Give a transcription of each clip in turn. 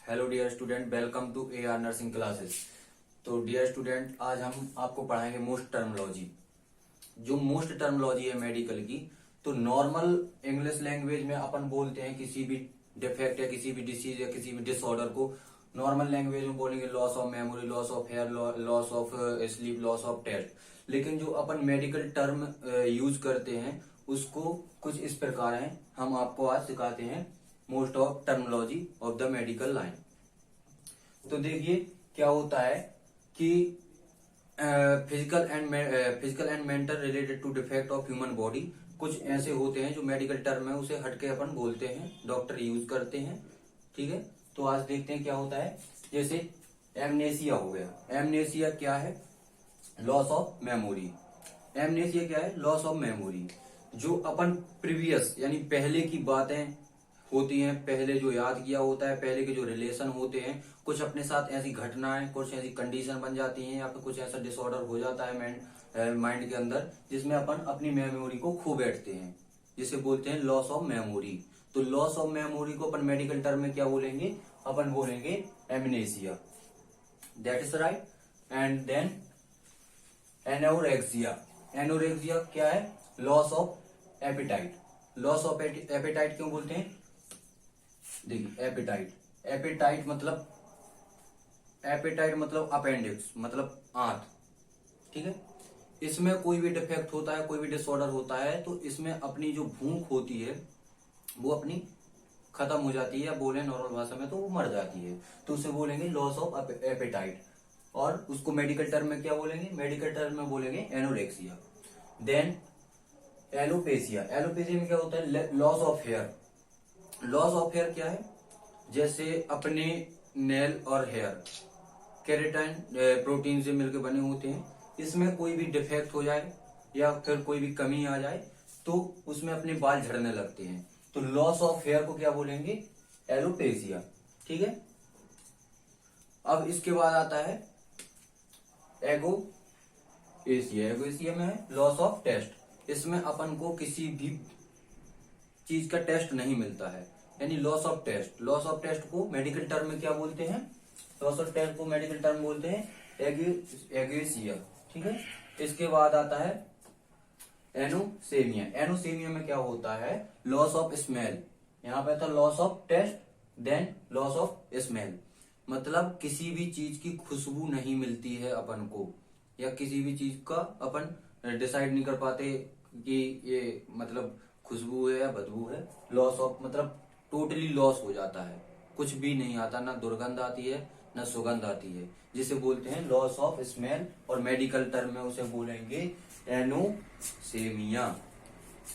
Hello dear student, welcome to AR nursing classes. तो dear student, आज हम आपको पढ़ाएंगे मोस्ट टर्मिनोलॉजी। जो मोस्ट टर्मिनोलॉजी है मेडिकल की, तो नॉर्मल इंग्लिश लैंग्वेज में अपन बोलते हैं किसी भी डिफेक्ट या किसी भी डिसीज या किसी भी डिसऑर्डर को नॉर्मल लैंग्वेज में बोलेंगे loss of memory, loss of hair, loss of sleep, loss of taste. लेकिन जो अपन मेडिकल टर्म यूज करते हैं उसको कुछ इस प्रकार है। हम आपको आज सिखाते हैं most of terminology of the medical line. तो देखिए क्या होता है कि physical and mental related to defect of human body, कुछ ऐसे होते हैं जो मेडिकल टर्म है उसे हटके अपन बोलते हैं, डॉक्टर यूज करते हैं। ठीक है, तो आज देखते हैं क्या होता है। जैसे एमनेसिया हो गया। एमनेसिया क्या है? Loss of memory. एमनेसिया क्या है? Loss of memory. जो अपन प्रीवियस यानी पहले की बातें होती हैं, पहले जो याद किया होता है, पहले के जो रिलेशन होते हैं, कुछ अपने साथ ऐसी घटनाएं, कुछ ऐसी कंडीशन बन जाती हैं या फिर कुछ ऐसा डिसऑर्डर हो जाता है माइंड के अंदर जिसमें अपन अपनी मेमोरी को खो बैठते हैं, जिसे बोलते हैं लॉस ऑफ मेमोरी। तो लॉस ऑफ मेमोरी को अपन मेडिकल टर्म में क्या बोलेंगे? अपन बोलेंगे amnesia. That is right. And then anorexia. Anorexia क्या है? Loss of appetite. Loss of appetite क्यों बोलते हैं? देखिए एपेटाइट, एपेटाइट मतलब अपेंडिक्स, मतलब आंत। ठीक है, इसमें कोई भी डिफेक्ट होता है, कोई भी डिसऑर्डर होता है, तो इसमें अपनी जो भूख होती है वो अपनी खत्म हो जाती है, या बोले नॉर्मल भाषा में तो वो मर जाती है। तो उसे बोलेंगे लॉस ऑफ एपेटाइट। और उसको मेडिकल टर्म में क्या बोलेंगे? मेडिकल टर्म में बोलेंगे एनोरेक्सिया। Then alopecia. एलोपेसिया में क्या होता है? Loss of hair. Loss of hair क्या है? जैसे अपने नेल और हेयर केराटिन प्रोटीन से मिलकर बने होते हैं, इसमें कोई भी डिफेक्ट हो जाए या फिर कोई भी कमी आ जाए तो उसमें अपने बाल झड़ने लगते हैं। तो लॉस ऑफ हेयर को क्या बोलेंगे? एलोपेसिया। ठीक है, अब इसके बाद आता है एगोएसिया। एगोएसिया में है लॉस ऑफ टेस्ट। इसमें अपन को किसी भी चीज का टेस्ट नहीं मिलता है, यानी loss of taste. Loss of taste को मेडिकल टर्म में क्या बोलते हैं? लॉस ऑफ टेस्ट को मेडिकल टर्म बोलते हैं एगोएसिया। ठीक है, इसके बाद आता है एनोसेमिया। एनोसेमिया में क्या होता है? Loss of smell. यहाँ पे था loss of taste, then loss of smell. मतलब किसी भी चीज की खुशबू नहीं मिलती है अपन को, या किसी भी चीज का अपन डिसाइड नहीं कर पाते कि ये मतलब खुशबू है या बदबू है। लॉस ऑफ मतलब टोटली लॉस हो जाता है, कुछ भी नहीं आता, ना दुर्गंध आती है ना सुगंध आती है, जिसे बोलते हैं लॉस ऑफ स्मेल। और मेडिकल टर्म में उसे बोलेंगे एनोसेमिया।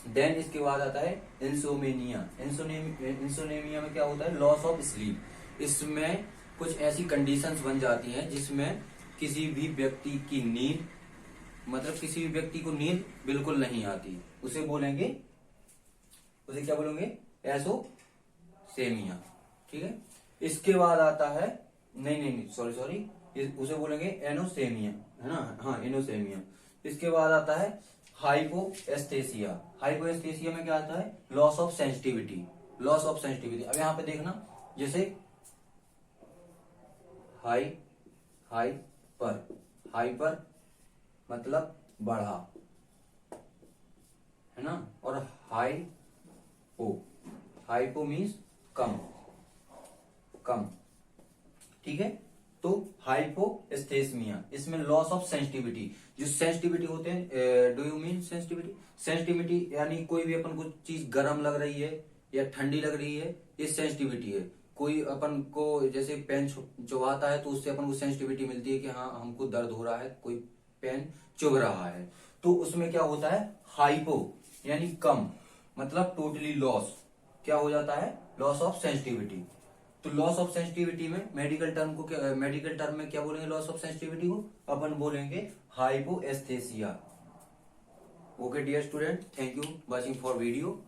देन इसके बाद आता है इंसोमेनिया। इंसोमेनिया में क्या होता है? Loss of sleep. इसमें कुछ ऐसी कंडीशंस बन जाती हैं जिसमें किसी भी व्यक्ति की नींद, मतलब किसी भी व्यक्ति को नींद बिल्कुल नहीं आती, उसे बोलेंगे, उसे क्या बोलेंगे? एसोसेमिया। ठीक है, इसके बाद आता है नहीं सॉरी, उसे बोलेंगे एनोसेमिया, है ना? हाँ, एनोसेमिया। इसके बाद आता है हाइपोएस्थेसिया। हाइपोएस्थेसिया में क्या आता है? Loss of sensitivity. Loss of sensitivity. अब यहाँ पे देखना, जैसे हाइपर मतलब बढ़ा, है ना? और हाइपो मीन्स कम। ठीक है, तो हाइपोएस्थेसिया, इसमें लॉस ऑफ सेंसिटिविटी। जो सेंसिटिविटी होते हैं, do you mean sensitivity? Sensitivity यानी कोई भी अपन को चीज गर्म लग रही है या ठंडी लग रही है, ये सेंसिटिविटी है। कोई अपन को जैसे पेन चुभाता है तो उससे अपन को सेंसिटिविटी मिलती है कि हाँ हमको दर्द हो रहा है, कोई पेन चुभ रहा है। तो उसमें क्या होता है? हाइपो यानी कम, मतलब टोटली लॉस। क्या हो जाता है? Loss of sensitivity. तो लॉस ऑफ सेंसिटिविटी में मेडिकल टर्म में क्या बोलेंगे? लॉस ऑफ सेंसिटिविटी को अपन बोलेंगे hypoesthesia. Okay dear student, thank you watching for video.